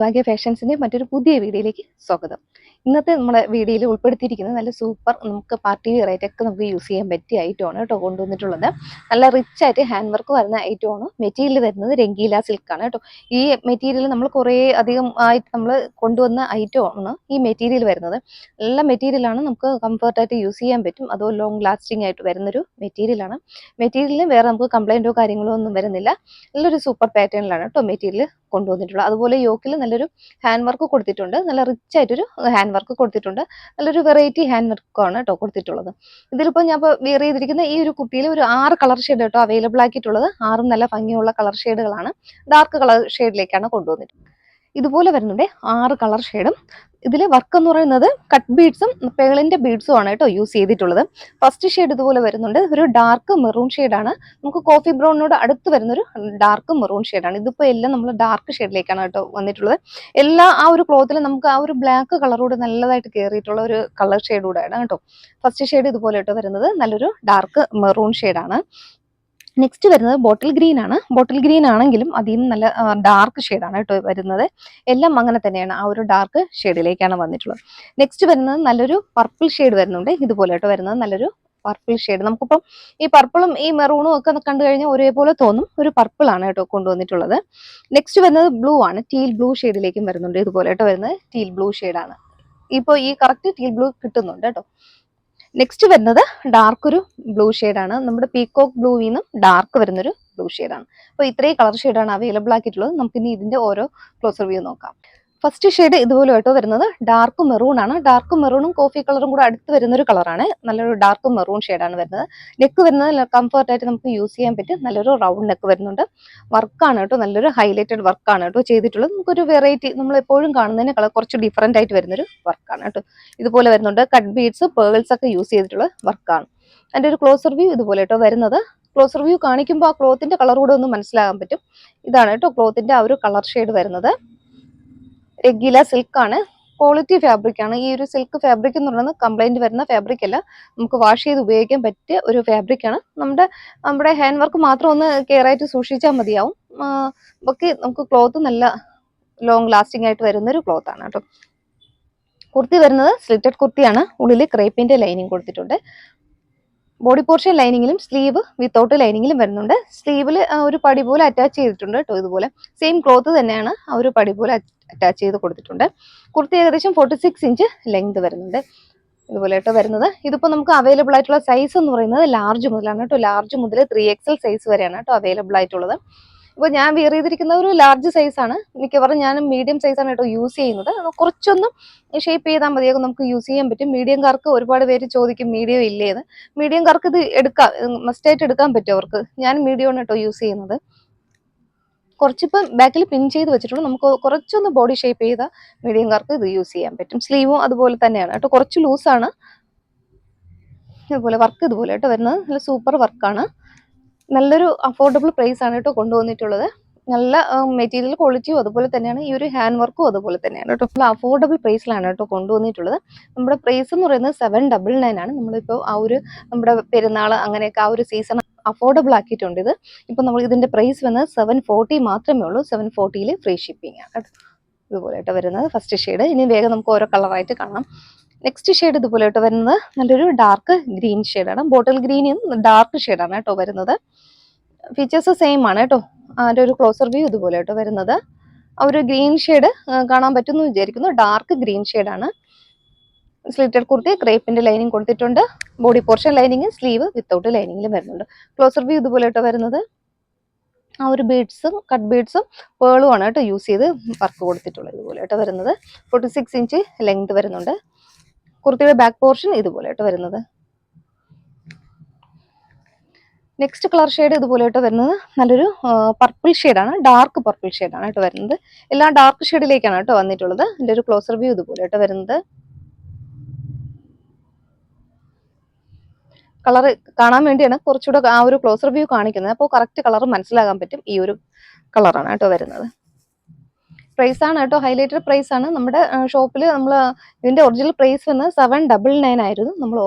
ഭാഗ്യ ഫാഷൻസിന്റെ മറ്റൊരു പുതിയ വീഡിയോയിലേക്ക് സ്വാഗതം. ഇന്നത്തെ നമ്മുടെ വീഡിയോയിൽ ഉൾപ്പെടുത്തിയിരിക്കുന്നത് നല്ല സൂപ്പർ നമുക്ക് പാർട്ടി വെയർ ആയിട്ടൊക്കെ നമുക്ക് യൂസ് ചെയ്യാൻ പറ്റിയ ഐറ്റമാണ് കേട്ടോ കൊണ്ടുവന്നിട്ടുള്ളത്. നല്ല റിച്ച് ആയിട്ട് ഹാൻഡ് വർക്ക് വരുന്ന ഐറ്റമാണ്. മെറ്റീരിയൽ വരുന്നത് രംഗീല സിൽക്കാണ് കേട്ടോ. ഈ മെറ്റീരിയൽ നമ്മൾ കുറേ അധികം ആയിട്ട് നമ്മൾ കൊണ്ടുവന്ന ഐറ്റമാണ് ഈ മെറ്റീരിയൽ വരുന്നത്. നല്ല മെറ്റീരിയലാണ്, നമുക്ക് കംഫർട്ടായിട്ട് യൂസ് ചെയ്യാൻ പറ്റും. അതോ ലോങ് ലാസ്റ്റിംഗ് ആയിട്ട് വരുന്നൊരു മെറ്റീരിയലാണ്. മെറ്റീരിയലിന് വേറെ നമുക്ക് കംപ്ലൈൻറ്റോ കാര്യങ്ങളോ ഒന്നും വരുന്നില്ല. നല്ലൊരു സൂപ്പർ പാറ്റേണിലാണ് കേട്ടോ മെറ്റീരിയൽ കൊണ്ടുവന്നിട്ടുള്ളത്. അതുപോലെ യോക്കിൽ നല്ലൊരു ഹാൻഡ് വർക്ക് കൊടുത്തിട്ടുണ്ട്. നല്ല റിച്ച് ആയിട്ടൊരു ഹാൻഡ് വർക്ക് കൊടുത്തിട്ടുണ്ട്. നല്ലൊരു വെറൈറ്റി ഹാൻഡ് വർക്കാണ് കേട്ടോ കൊടുത്തിട്ടുള്ളത്. ഇതിലിപ്പോൾ ഞാൻ ഇപ്പോൾ വെയർ ചെയ്തിരിക്കുന്ന ഈ ഒരു കുർത്തിയിൽ ഒരു 6 കളർ ഷെയ്ഡ് കേട്ടോ അവൈലബിൾ ആക്കിയിട്ടുള്ളത്. 6ഉം നല്ല ഭംഗിയുള്ള കളർ ഷെയ്ഡുകളാണ്. ഡാർക്ക് കളർ ഷെയ്ഡിലേക്കാണ് കൊണ്ടുവന്നിട്ടുള്ളത്. ഇതുപോലെ വരുന്നുണ്ട് 6 കളർ ഷെയ്ഡും. ഇതിൽ വർക്ക് എന്ന് പറയുന്നത് കട്ട് ബീഡ്സും പേളിന്റെ ബീഡ്സും ആണ് കേട്ടോ യൂസ് ചെയ്തിട്ടുള്ളത്. ഫസ്റ്റ് ഷെയ്ഡ് ഇതുപോലെ വരുന്നുണ്ട്, ഒരു ഡാർക്ക് മെറൂൺ ഷെയ്ഡാണ്. നമുക്ക് കോഫി ബ്രൗണിനോട് അടുത്ത് വരുന്നൊരു ഡാർക്ക് മെറൂൺ ഷെയ്ഡാണ്. ഇതിപ്പോൾ എല്ലാം നമ്മൾ ഡാർക്ക് ഷെയ്ഡിലേക്കാണ് കേട്ടോ വന്നിട്ടുള്ളത്. എല്ലാ ആ ഒരു ക്ലോത്തിൽ നമുക്ക് ആ ഒരു ബ്ലാക്ക് കളറോട് നല്ലതായിട്ട് കയറിയിട്ടുള്ള ഒരു കളർ ഷെയ്ഡ് കൂടെയാണ് കേട്ടോ. ഫസ്റ്റ് ഷെയ്ഡ് ഇതുപോലെ കേട്ടോ വരുന്നത് നല്ലൊരു ഡാർക്ക് മെറൂൺ ഷെയ്ഡാണ്. നെക്സ്റ്റ് വരുന്നത് ബോട്ടിൽ ഗ്രീൻ ആണ്. ബോട്ടിൽ ഗ്രീൻ ആണെങ്കിലും അതിൽ നിന്ന് നല്ല ഡാർക്ക് ഷെയ്ഡാണ് കേട്ടോ വരുന്നത്. എല്ലാം അങ്ങനെ തന്നെയാണ്, ആ ഒരു ഡാർക്ക് ഷെയ്ഡിലേക്കാണ് വന്നിട്ടുള്ളത്. നെക്സ്റ്റ് വരുന്നത് നല്ലൊരു പർപ്പിൾ ഷെയ്ഡ് വരുന്നുണ്ട്. ഇതുപോലെ കേട്ടോ വരുന്നത് നല്ലൊരു പർപ്പിൾ ഷെയ്ഡ്. നമുക്കിപ്പം ഈ പർപ്പിളും ഈ മെറൂണും ഒക്കെ കണ്ടു കഴിഞ്ഞാൽ ഒരേപോലെ തോന്നും. ഒരു പർപ്പിൾ ആണ് കേട്ടോ കൊണ്ടുവന്നിട്ടുള്ളത്. നെക്സ്റ്റ് വരുന്നത് ബ്ലൂ ആണ്. ടീൽ ബ്ലൂ ഷെയ്ഡിലേക്കും വരുന്നുണ്ട്. ഇതുപോലെ കേട്ടോ വരുന്നത് ടീൽ ബ്ലൂ ഷെയ്ഡാണ്. ഇപ്പോൾ ഈ കറക്റ്റ് ടീൽ ബ്ലൂ കിട്ടുന്നുണ്ട് കേട്ടോ. നെക്സ്റ്റ് വരുന്നത് ഡാർക്ക് ഒരു ബ്ലൂ ഷെയ്ഡാണ്. നമ്മുടെ പീകോക്ക് ബ്ലൂവിൽ നിന്നും ഡാർക്ക് വരുന്നൊരു ബ്ലൂ ഷെയ്ഡാണ്. അപ്പോൾ ഇത്രയും കളർ ഷെയ്ഡാണ് അവൈലബിൾ ആക്കിയിട്ടുള്ളത്. നമുക്കിനി ഇതിന്റെ ഓരോ ക്ലോസർ വ്യൂ നോക്കാം. ഫസ്റ്റ് ഷെയ്ഡ് ഇതുപോലെ കേട്ടോ വരുന്നത് ഡാർക്ക് മെറൂൺ ആണ്. ഡാർക്ക് മെറൂണും കോഫി കളറും കൂടെ അടുത്ത് വരുന്ന ഒരു കളറാണ്. നല്ലൊരു ഡാർക്ക് മെറൂൺ ഷെയ്ഡാണ് വരുന്നത്. നെക്ക് വരുന്നത് കംഫർട്ടായിട്ട് നമുക്ക് യൂസ് ചെയ്യാൻ പറ്റും. നല്ലൊരു റൗണ്ട് നെക്ക് വരുന്നുണ്ട്. വർക്കാണ് കേട്ടോ, നല്ലൊരു ഹൈലൈറ്റഡ് വർക്കാണ് കേട്ടോ ചെയ്തിട്ടുള്ളത്. നമുക്കൊരു വെറൈറ്റി, നമ്മൾ എപ്പോഴും കാണുന്നതിന് കളർ കുറച്ച് ഡിഫറെന്റ് ആയിട്ട് വരുന്നൊരു വർക്കാണ് കേട്ടോ. ഇതുപോലെ വരുന്നുണ്ട്. കട്ട് ബീഡ്സ് പേൾസ് ഒക്കെ യൂസ് ചെയ്തിട്ടുള്ള വർക്കാണ്. അതിന്റെ ഒരു ക്ലോസർ വ്യൂ ഇതുപോലെ കേട്ടോ വരുന്നത്. ക്ലോസർ വ്യൂ കാണിക്കുമ്പോൾ ആ ക്ലോത്തിന്റെ കളർ കൂടെ ഒന്ന് മനസ്സിലാകാൻ പറ്റും. ഇതാണ് കേട്ടോ ക്ലോത്തിന്റെ ആ ഒരു കളർ ഷെയ്ഡ് വരുന്നത്. രംഗീല സിൽക്ക് ആണ്. ക്വാളിറ്റി ഫാബ്രിക് ആണ്. ഈ ഒരു സിൽക്ക് ഫാബ്രിക് എന്ന് പറയുന്നത് കംപ്ലൈന്റ് വരുന്ന ഫാബ്രിക് അല്ല, നമുക്ക് വാഷ് ചെയ്ത് ഉപയോഗിക്കാൻ പറ്റിയ ഒരു ഫാബ്രിക് ആണ്. നമ്മുടെ ഹാൻഡ് വർക്ക് മാത്രം ഒന്ന് കെയർ ആയിട്ട് സൂക്ഷിച്ചാൽ മതിയാവും. ബാക്കി നമുക്ക് ക്ലോത്ത് നല്ല ലോങ് ലാസ്റ്റിംഗ് ആയിട്ട് വരുന്ന ഒരു ക്ലോത്ത് ആണ് കേട്ടോ. കുർത്തി വരുന്നത് സ്ലിറ്റഡ് കുർത്തിയാണ്. ഉള്ളിൽ ക്രേപ്പിന്റെ ലൈനിങ് കൊടുത്തിട്ടുണ്ട്. ബോഡി പോർഷൻ ലൈനിങ്ങിലും സ്ലീവ് വിത്തൗട്ട് ലൈനിങ്ങിലും വരുന്നുണ്ട്. സ്ലീവിൽ ഒരു പടി പോലെ അറ്റാച്ച് ചെയ്തിട്ടുണ്ട് കേട്ടോ. ഇതുപോലെ സെയിം ക്ലോത്ത് തന്നെയാണ് ആ ഒരു പടി പോലെ അറ്റാച്ച് ചെയ്ത് കൊടുത്തിട്ടുണ്ട്. കുർത്തി ഏകദേശം 46 ഇഞ്ച് ലെങ്ത് വരുന്നുണ്ട്. ഇതുപോലെ കേട്ടോ വരുന്നത്. ഇതിപ്പോൾ നമുക്ക് അവൈലബിൾ ആയിട്ടുള്ള സൈസ് എന്ന് പറയുന്നത് ലാർജ് മുതലാണ് കേട്ടോ. ലാർജ് മുതൽ 3XL സൈസ് വരെയാണ് കേട്ടോ അവൈലബിൾ ആയിട്ടുള്ളത്. ഇപ്പോൾ ഞാൻ വെയർ ചെയ്തിരിക്കുന്ന ഒരു ലാർജ് സൈസാണ്. മിക്കവാറും ഞാൻ മീഡിയം സൈസാണ് കേട്ടോ യൂസ് ചെയ്യുന്നത്. കുറച്ചൊന്നും ഷേപ്പ് ചെയ്താൽ മതിയാകും, നമുക്ക് യൂസ് ചെയ്യാൻ പറ്റും. മീഡിയംകാർക്ക് ഒരുപാട് പേര് ചോദിക്കും മീഡിയം ഇല്ലേന്ന്. മീഡിയംകാർക്ക് ഇത് എടുക്കാം, മസ്റ്റായിട്ട് എടുക്കാൻ പറ്റും അവർക്ക്. ഞാൻ മീഡിയമാണ് കേട്ടോ യൂസ് ചെയ്യുന്നത്. കുറച്ചിപ്പം ബാക്കിൽ പിൻ ചെയ്ത് വെച്ചിട്ടുണ്ട്. നമുക്ക് കുറച്ചൊന്ന് ബോഡി ഷേപ്പ് ചെയ്ത മീഡിയംകാർക്ക് ഇത് യൂസ് ചെയ്യാൻ പറ്റും. സ്ലീവും അതുപോലെ തന്നെയാണ് കേട്ടോ, കുറച്ച് ലൂസാണ്. ഇതുപോലെ വർക്ക് ഇതുപോലെ കേട്ടോ വരുന്നത്. നല്ല സൂപ്പർ വർക്കാണ്. നല്ലൊരു അഫോർഡബിൾ പ്രൈസ് ആണ് കേട്ടോ കൊണ്ടുവന്നിട്ടുള്ളത്. നല്ല മെറ്റീരിയൽ ക്വാളിറ്റിയും അതുപോലെ തന്നെയാണ്. ഈ ഒരു ഹാൻഡ് വർക്കും അതുപോലെ തന്നെയാണ് കേട്ടോ. നല്ല അഫോർഡബിൾ പ്രൈസിലാണ് കേട്ടോ കൊണ്ടുവന്നിട്ടുള്ളത്. നമ്മുടെ പ്രൈസ് എന്ന് പറയുന്നത് 799 ആണ്. നമ്മളിപ്പോൾ ആ ഒരു നമ്മുടെ പെരുന്നാൾ അങ്ങനെയൊക്കെ ആ ഒരു സീസൺ അഫോർഡബിൾ ആക്കിയിട്ടുണ്ട് ഇത്. ഇപ്പം നമ്മൾ ഇതിന്റെ പ്രൈസ് വന്നത് 740 മാത്രമേ ഉള്ളൂ. 740 ഫ്രീ ഷിപ്പിംഗ് ആണ് കേട്ടോ. ഇതുപോലെ കേട്ടോ വരുന്നത് ഫസ്റ്റ് ഷെയ്ഡ്. ഇനി വേഗം നമുക്ക് ഓരോ കളറായിട്ട് കാണാം. നെക്സ്റ്റ് ഷെയ്ഡ് ഇതുപോലെ കേട്ടോ വരുന്നത് നല്ലൊരു ഡാർക്ക് ഗ്രീൻ ഷെയ്ഡാണ്. ബോട്ടിൽ ഗ്രീനും ഡാർക്ക് ഷെയ്ഡാണ് കേട്ടോ വരുന്നത്. ഫീച്ചേഴ്സ് സെയിം ആണ് കേട്ടോ. അതിൻ്റെ ഒരു ക്ലോസർ വ്യൂ ഇതുപോലെ കേട്ടോ വരുന്നത്. ആ ഒരു ഗ്രീൻ ഷെയ്ഡ് കാണാൻ പറ്റുമെന്ന് വിചാരിക്കുന്നു. ഡാർക്ക് ഗ്രീൻ ഷെയ്ഡാണ്. സ്ലിറ്റഡ് കുർത്തി ക്രേപ്പിന്റെ ലൈനിങ് കൊടുത്തിട്ടുണ്ട്. Body portion lining sleeve without ലൈനിങ്ങിലും വരുന്നുണ്ട്. ക്ലോസർ വ്യൂ ഇതുപോലെ കേട്ടോ വരുന്നത്. ആ ഒരു ബീഡ്സും കട്ട് ബീഡ്സും പേളും ആണ് കേട്ടോ യൂസ് ചെയ്ത് വർക്ക് കൊടുത്തിട്ടുള്ളത്. ഇതുപോലെ കേട്ടോ വരുന്നത്. 46 ഇഞ്ച് ലെങ്ത് വരുന്നുണ്ട്. കുർത്തിയുടെ ബാക്ക് പോർഷൻ ഇതുപോലെ കേട്ടോ വരുന്നത്. നെക്സ്റ്റ് കളർ ഷെയ്ഡ് ഇതുപോലെ കേട്ടോ വരുന്നത് നല്ലൊരു പർപ്പിൾ ഷെയ്ഡാണ്. ഡാർക്ക് പർപ്പിൾ ഷെയ്ഡാണ് കേട്ടോ വരുന്നത്. എല്ലാം ഡാർക്ക് ഷെയ്ഡിലേക്കാണ് കേട്ടോ വന്നിട്ടുള്ളത്. എൻ്റെ ഒരു ക്ലോസർ വ്യൂ ഇതുപോലെ കേട്ടോ വരുന്നത്. കളർ കാണാൻ വേണ്ടിയാണ് കുറച്ചുകൂടെ ആ ഒരു ക്ലോസർ വ്യൂ കാണിക്കുന്നത്. അപ്പോൾ കറക്റ്റ് കളർ മനസ്സിലാകാൻ പറ്റും. ഈ ഒരു കളറാണ് കേട്ടോ വരുന്നത്. പ്രൈസ് ആണ് കേട്ടോ, ഹൈലൈറ്റഡ് പ്രൈസ് ആണ്. നമ്മുടെ ഷോപ്പിൽ നമ്മൾ ഇതിന്റെ ഒറിജിനൽ പ്രൈസ് വന്നത് 799 ആയിരുന്നു. നമ്മൾ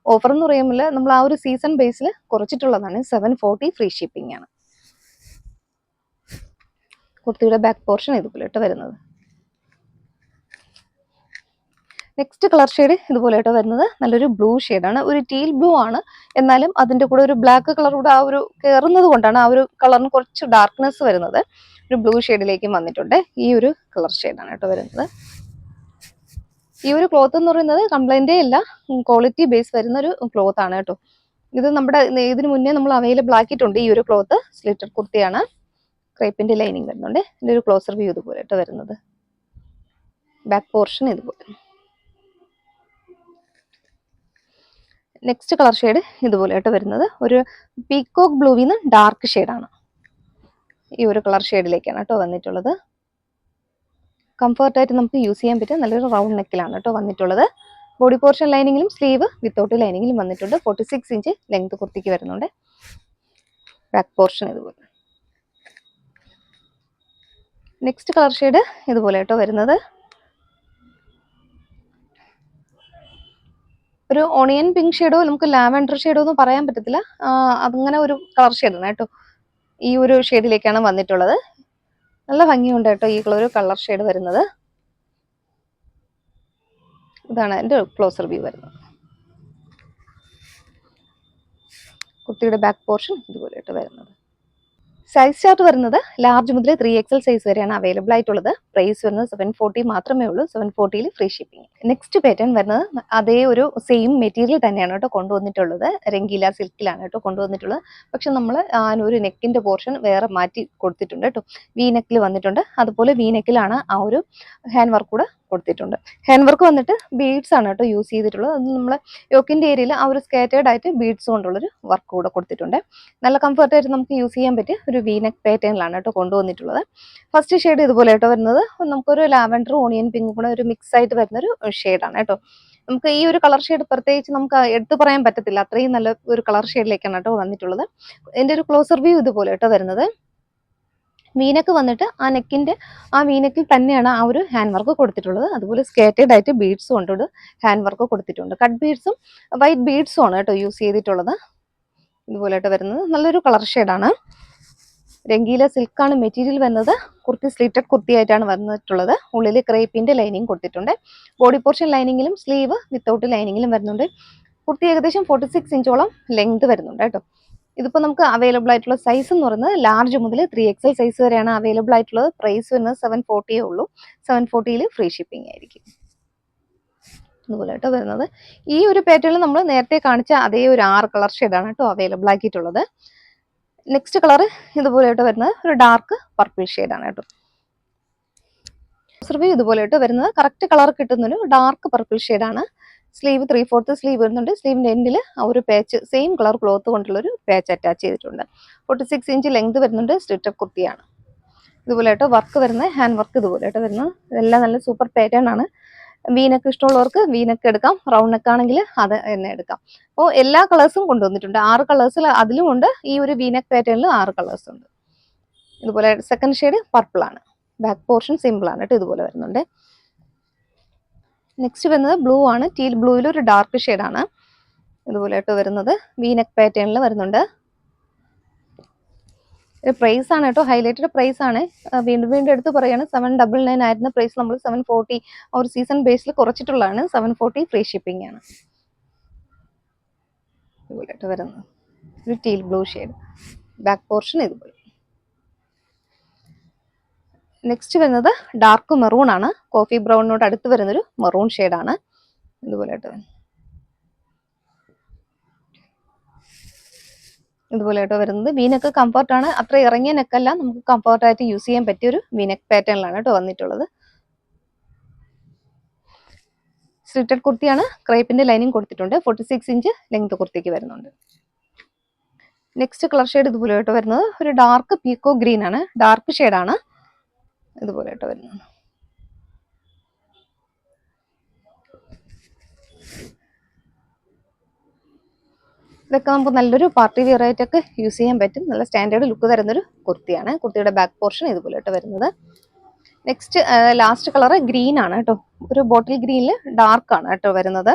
ഓഫർ എന്ന് പറയുമ്പോൾ നമ്മൾ ആ ഒരു സീസൺ ബേസിൽ കുറച്ചിട്ടുള്ളതാണ്. 740 ഫ്രീ ഷിപ്പിംഗ് ആണ്. കുർത്തിയുടെ ബാക്ക് പോർഷൻ ഇതുപോലെ ഇട്ട് വരുന്നത്. നെക്സ്റ്റ് കളർ ഷെയ്ഡ് ഇതുപോലെയായിട്ട് വരുന്നത് നല്ലൊരു ബ്ലൂ ഷെയ്ഡാണ്. ഒരു ടീൽ ബ്ലൂ ആണ്, എന്നാലും അതിന്റെ കൂടെ ഒരു ബ്ലാക്ക് കളർ കൂടെ ആ ഒരു കയറുന്നത് കൊണ്ടാണ് ആ ഒരു കളറിന് കുറച്ച് ഡാർക്ക്നെസ് വരുന്നത്. ഒരു ബ്ലൂ ഷെയ്ഡിലേക്കും വന്നിട്ടുണ്ട്. ഈ ഒരു കളർ ഷെയ്ഡാണ് കേട്ടോ വരുന്നത്. ഈ ഒരു ക്ലോത്ത് എന്ന് പറയുന്നത് കംപ്ലൈന്റേ ഇല്ല, ക്വാളിറ്റി ബേസ് വരുന്ന ഒരു ക്ലോത്ത് ആണ് കേട്ടോ. ഇത് നമ്മുടെ ഇതിന് മുന്നേ നമ്മൾ അവൈലബിൾ ആക്കിയിട്ടുണ്ട്. ഈ ഒരു ക്ലോത്ത് സ്ലിറ്റഡ് കുർത്തിയാണ്. ക്രേപ്പിന്റെ ലൈനിങ് വരുന്നുണ്ട്. ഇതിന്റെ ഒരു ക്ലോസർ വ്യൂ ഇതുപോലെ കേട്ടോ വരുന്നത്. ബാക്ക് പോർഷൻ ഇതുപോലെ. നെക്സ്റ്റ് കളർ ഷെയ്ഡ് ഇതുപോലെയായിട്ട് വരുന്നത് ഒരു പീകോക്ക് ബ്ലൂവിന്ന് ഡാർക്ക് ഷെയ്ഡാണ്. ഈ ഒരു കളർ ഷെയ്ഡിലേക്കാണ് കേട്ടോ വന്നിട്ടുള്ളത്. കംഫർട്ടായിട്ട് നമുക്ക് യൂസ് ചെയ്യാൻ പറ്റും. നല്ലൊരു റൗണ്ട് നെക്കിലാണ് കേട്ടോ വന്നിട്ടുള്ളത്. ബോഡി പോർഷൻ ലൈനിങ്ങിലും സ്ലീവ് വിത്തൗട്ട് ലൈനിങ്ങിലും വന്നിട്ടുണ്ട്. 46 ഇഞ്ച് ലെങ്ത് കുർത്തിക്ക് വരുന്നുണ്ട്. ബാക്ക് പോർഷൻ ഇതുപോലെ. നെക്സ്റ്റ് കളർ ഷെയ്ഡ് ഇതുപോലെ കേട്ടോ വരുന്നത് ഒരു ഓണിയൻ പിങ്ക് ഷെയ്ഡോ നമുക്ക് ലാവൻഡർ ഷെയ്ഡോ ഒന്നും പറയാൻ പറ്റത്തില്ല. അങ്ങനെ ഒരു കളർ ഷെയ്ഡാണ് കേട്ടോ. ഈ ഒരു ഷെയ്ഡിലേക്കാണ് വന്നിട്ടുള്ളത്. നല്ല ഭംഗിയുണ്ട് കേട്ടോ ഈ ഒരു കളർ ഷെയ്ഡ് വരുന്നത്. ഇതാണ് എൻ്റെ ക്ലോസർ വ്യൂ വരുന്നത്. കുട്ടിയുടെ ബാക്ക് പോർഷൻ ഇതുപോലെയായിട്ട് വരുന്നത്. സൈസ് ചാർട്ട് വരുന്നത് ലാർജ് മുതൽ 3XL സൈസ് വരെയാണ് അവൈലബിൾ ആയിട്ടുള്ളത്. പ്രൈസ് വരുന്നത് 740 മാത്രമേ ഉള്ളൂ. 740 ഫ്രീ ഷിപ്പിംഗ്. നെക്സ്റ്റ് പാറ്റേൺ വരുന്നത് അതേ ഒരു സെയിം മെറ്റീരിയൽ തന്നെയാണ് കേട്ടോ കൊണ്ടുവന്നിട്ടുള്ളത്. രംഗീല സിൽക്കിലാണ് കേട്ടോ കൊണ്ടുവന്നിട്ടുള്ളത്. പക്ഷെ നമ്മൾ ഒരു നെക്കിന്റെ പോർഷൻ വേറെ മാറ്റി കൊടുത്തിട്ടുണ്ട് കേട്ടോ. വി നെക്കിൽ വന്നിട്ടുണ്ട്. അതുപോലെ വി നെക്കിലാണ് ആ ഒരു ഹാൻഡ് വർക്ക് കൂടെ കൊടുത്തിട്ടുണ്ട്. ഹാൻഡ് വർക്ക് വന്നിട്ട് ബീഡ്സ് ആണ് കേട്ടോ യൂസ് ചെയ്തിട്ടുള്ളത്. അത് നമ്മൾ യോക്കിന്റെ ഏരിയയിൽ ആ ഒരു സ്കാറ്റേർഡ് ആയിട്ട് ബീഡ്സ് കൊണ്ടുള്ളൊരു വർക്ക് കൂടെ കൊടുത്തിട്ടുണ്ട്. നല്ല കംഫർട്ടായിട്ട് നമുക്ക് യൂസ് ചെയ്യാൻ പറ്റിയ ഒരു വി നെക്ക് പാറ്റേണിലാണ് കേട്ടോ കൊണ്ടുവന്നിട്ടുള്ളത്. ഫസ്റ്റ് ഷെയ്ഡ് ഇതുപോലെ കേട്ടോ വരുന്നത് നമുക്കൊരു ലാവൻഡർ ഓണിയൻ പിങ്ക് കൂടെ ഒരു മിക്സ് ആയിട്ട് വരുന്നൊരു ഷെയ്ഡാണ് കേട്ടോ. നമുക്ക് ഈ ഒരു കളർ ഷെയ്ഡ് പ്രത്യേകിച്ച് നമുക്ക് എടുത്തു പറയാൻ പറ്റത്തില്ല, അത്രയും നല്ല ഒരു കളർ ഷെയ്ഡിലേക്കാണ് കേട്ടോ വന്നിട്ടുള്ളത്. ഇതിന്റെ ഒരു ക്ലോസർ വ്യൂ ഇതുപോലെ കേട്ടോ വരുന്നത്. വീനക്ക് വന്നിട്ട് ആ നെക്കിന്റെ ആ വീനക്കിൽ തന്നെയാണ് ആ ഒരു ഹാൻഡ് വർക്ക് കൊടുത്തിട്ടുള്ളത്. അതുപോലെ സ്കേറ്റഡ് ആയിട്ട് ബീഡ്സും കൊണ്ട് ഹാൻഡ് വർക്ക് കൊടുത്തിട്ടുണ്ട്. കട്ട് ബീഡ്സും വൈറ്റ് ബീഡ്സും ആണ് കേട്ടോ യൂസ് ചെയ്തിട്ടുള്ളത്. ഇതുപോലെയായിട്ട് വരുന്നത് നല്ലൊരു കളർ ഷെയ്ഡാണ്. രംഗീല സിൽക്കാണ് മെറ്റീരിയൽ വരുന്നത്. കുർത്തി സ്ലിറ്റഡ് കുർത്തി ആയിട്ടാണ് വന്നിട്ടുള്ളത്. ഉള്ളിൽ ക്രേപ്പിന്റെ ലൈനിങ് കൊടുത്തിട്ടുണ്ട്. ബോഡി പോർഷൻ ലൈനിങ്ങിലും സ്ലീവ് വിത്തൗട്ട് ലൈനിങ്ങിലും വരുന്നുണ്ട്. കുർത്തി ഏകദേശം 46 ഇഞ്ചോളം ലെങ്ത് വരുന്നുണ്ട് കേട്ടോ. ഇതിപ്പോൾ നമുക്ക് അവൈലബിൾ ആയിട്ടുള്ള സൈസ് എന്ന് പറയുന്നത് ലാർജ് മുതൽ 3XL സൈസ് വരെയാണ് അവൈലബിൾ ആയിട്ടുള്ളത്. പ്രൈസ് വരുന്നത് 740 ഉള്ളൂ. 740 ഫ്രീ ഷിപ്പിംഗ് ആയിരിക്കും. ഇതുപോലെയായിട്ട് വരുന്നത്. ഈ ഒരു പാറ്റേണിൽ നമ്മൾ നേരത്തെ കാണിച്ച അതേ ഒരു 6 കളർ ഷെയ്ഡാണ് കേട്ടോ അവൈലബിൾ ആക്കിയിട്ടുള്ളത്. നെക്സ്റ്റ് കളർ ഇതുപോലെയായിട്ട് വരുന്നത് ഒരു ഡാർക്ക് പർപ്പിൾ ഷെയ്ഡാണ് കേട്ടോ. ഇതുപോലെയായിട്ട് വരുന്നത് കറക്റ്റ് കളർ കിട്ടുന്നൊരു ഡാർക്ക് പർപ്പിൾ ഷെയ്ഡാണ്. സ്ലീവ് 3/4 സ്ലീവ് വരുന്നുണ്ട്. സ്ലീവിന്റെ എൻഡിൽ ആ ഒരു പാച്ച് സെയിം കളർ ക്ലോത്ത് കൊണ്ടുള്ള ഒരു പാച്ച് അറ്റാച്ച് ചെയ്തിട്ടുണ്ട്. 46 ഇഞ്ച് ലെങ്ത് വരുന്നുണ്ട്. സ്ലിറ്റഡ് കുർത്തിയാണ്. ഇതുപോലെയായിട്ട് വർക്ക് വരുന്ന ഹാൻഡ് വർക്ക് ഇതുപോലെയായിട്ട് വരുന്നത്. ഇതെല്ലാം നല്ല സൂപ്പർ പാറ്റേൺ ആണ്. വീനക്ക് ഇഷ്ടമുള്ളവർക്ക് വീനക്ക് എടുക്കാം. റൗണ്ട് നെക്ക് ആണെങ്കിൽ അത് തന്നെ എടുക്കാം. അപ്പോൾ എല്ലാ കളേഴ്സും കൊണ്ടുവന്നിട്ടുണ്ട്. 6 കളേഴ്സിൽ അതിലും ഉണ്ട്. ഈ ഒരു വീനക്ക് പാറ്റേണിൽ 6 കളേഴ്സ് ഉണ്ട്. ഇതുപോലെ സെക്കൻഡ് ഷെയ്ഡ് പർപ്പിൾ ആണ്. ബാക്ക് പോർഷൻ സിമ്പിൾ ആണ് കേട്ടോ. ഇതുപോലെ വരുന്നുണ്ട്. നെക്സ്റ്റ് വരുന്നത് ബ്ലൂ ആണ്. ടീൽ ബ്ലൂവിൽ ഒരു ഡാർക്ക് ഷെയ്ഡാണ് ഇതുപോലെയായിട്ട് വരുന്നത്. വീനക്ക് പാറ്റേണിൽ വരുന്നുണ്ട്. പ്രൈസ് ആണ് കേട്ടോ, ഹൈലൈറ്റഡ് പ്രൈസ് ആണ്. വീണ്ടും വീണ്ടും എടുത്ത് പറയാണ്, 799 ആയിരുന്ന പ്രൈസ് നമ്മൾ 740 ഒരു സീസൺ ബേസിൽ കുറച്ചിട്ടുള്ളതാണ്. 740 ഫ്രീ ഷിപ്പിംഗ് ആണ്. ഇതുപോലെയായിട്ട് വരുന്നത് ഒരു teal blue shade. Back portion ഇതുപോലെ. നെക്സ്റ്റ് വരുന്നത് ഡാർക്ക് മെറൂൺ ആണ്. കോഫി ബ്രൗണിനോട് അടുത്ത് വരുന്നൊരു മെറൂൺ ഷെയ്ഡാണ് ഇതുപോലെയായിട്ട്. ഇതുപോലെയായിട്ട് വരുന്നത്. വീനക്ക് കംഫർട്ടാണ്. അത്ര ഇറങ്ങിയ നെക്കല്ല, നമുക്ക് കംഫർട്ടായിട്ട് യൂസ് ചെയ്യാൻ പറ്റിയ ഒരു വീനക്ക് പാറ്റേണിലാണ് കേട്ടോ വന്നിട്ടുള്ളത്. സ്ലിറ്റഡ് കുർത്തിയാണ്. ക്രേപ്പിന്റെ ലൈനിങ് കൊടുത്തിട്ടുണ്ട്. 46 ഇഞ്ച് ലെങ്ത് കുർത്തിക്ക് വരുന്നുണ്ട്. നെക്സ്റ്റ് കളർ ഷെയ്ഡ് ഇതുപോലെയായിട്ട് വരുന്നത് ഒരു ഡാർക്ക് പീക്കോ ഗ്രീൻ ആണ്. ഡാർക്ക് ഷെയ്ഡാണ് ഇതുപോലെയായിട്ട് വരുന്നത്. ഇതൊക്കെ നമുക്ക് നല്ലൊരു പാർട്ടി വെയർ ആയിട്ടൊക്കെ യൂസ് ചെയ്യാൻ പറ്റും. നല്ല സ്റ്റാൻഡേർഡ് ലുക്ക് തരുന്നൊരു കുർത്തിയാണ്. കുർത്തിയുടെ ബാക്ക് പോർഷൻ ഇതുപോലെയായിട്ട് വരുന്നത്. നെക്സ്റ്റ് ലാസ്റ്റ് കളർ ഗ്രീൻ ആണ് കേട്ടോ. ഒരു ബോട്ടിൽ ഗ്രീനിൽ ഡാർക്ക് ആണ് കേട്ടോ വരുന്നത്.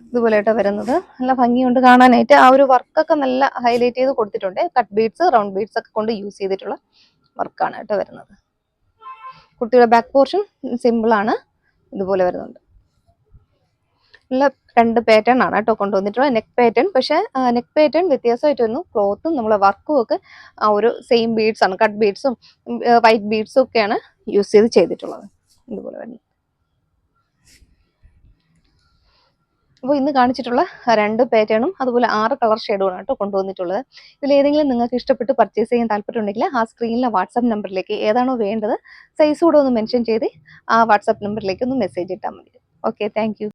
ഇതുപോലെയായിട്ട് വരുന്നത്. നല്ല ഭംഗിയുണ്ട് കാണാനായിട്ട്. ആ ഒരു വർക്കൊക്കെ നല്ല ഹൈലൈറ്റ് ചെയ്ത് കൊടുത്തിട്ടുണ്ട്. കട്ട് ബീഡ്സ് റൗണ്ട് ബീഡ്സ് ഒക്കെ കൊണ്ട് യൂസ് ചെയ്തിട്ടുള്ള വർക്കാണ് കേട്ടോ വരുന്നത്. കുർത്തിയുടെ ബാക്ക് പോർഷൻ സിമ്പിൾ ആണ്. ഇതുപോലെ വരുന്നുണ്ട്. ഉള്ള 2 പാറ്റേൺ ആണ് കേട്ടോ കൊണ്ടുവന്നിട്ടുള്ളത്. നെക്ക് പാറ്റേൺ, പക്ഷേ നെക്ക് പാറ്റേൺ വ്യത്യാസമായിട്ട് വരുന്നു. ക്ലോത്തും നമ്മളെ വർക്കും ഒക്കെ ഒരു സെയിം ബീഡ്സ് ആണ്, കട്ട് ബീഡ്സും വൈറ്റ് ബീഡ്സും ഒക്കെയാണ് യൂസ് ചെയ്തിട്ടുള്ളത്. ഇതുപോലെ വരുന്നു. അപ്പോൾ ഇന്ന് കാണിച്ചിട്ടുള്ള 2 പാറ്റേണും അതുപോലെ 6 കളർ ഷെയ്ഡുമാണ് കേട്ടോ കൊണ്ടുവന്നിട്ടുള്ളത്. ഇതിലേതെങ്കിലും നിങ്ങൾക്ക് ഇഷ്ടപ്പെട്ട് പർച്ചേസ് ചെയ്യാൻ താല്പര്യമുണ്ടെങ്കിൽ ആ സ്ക്രീനിലെ വാട്സാപ്പ് നമ്പറിലേക്ക് ഏതാണോ വേണ്ടത് സൈസ് കൂടെ ഒന്ന് മെൻഷൻ ചെയ്ത് ആ വാട്സാപ്പ് നമ്പറിലേക്ക് ഒന്ന് മെസ്സേജ് ഇട്ടാൽ മതി. Okay, thank you.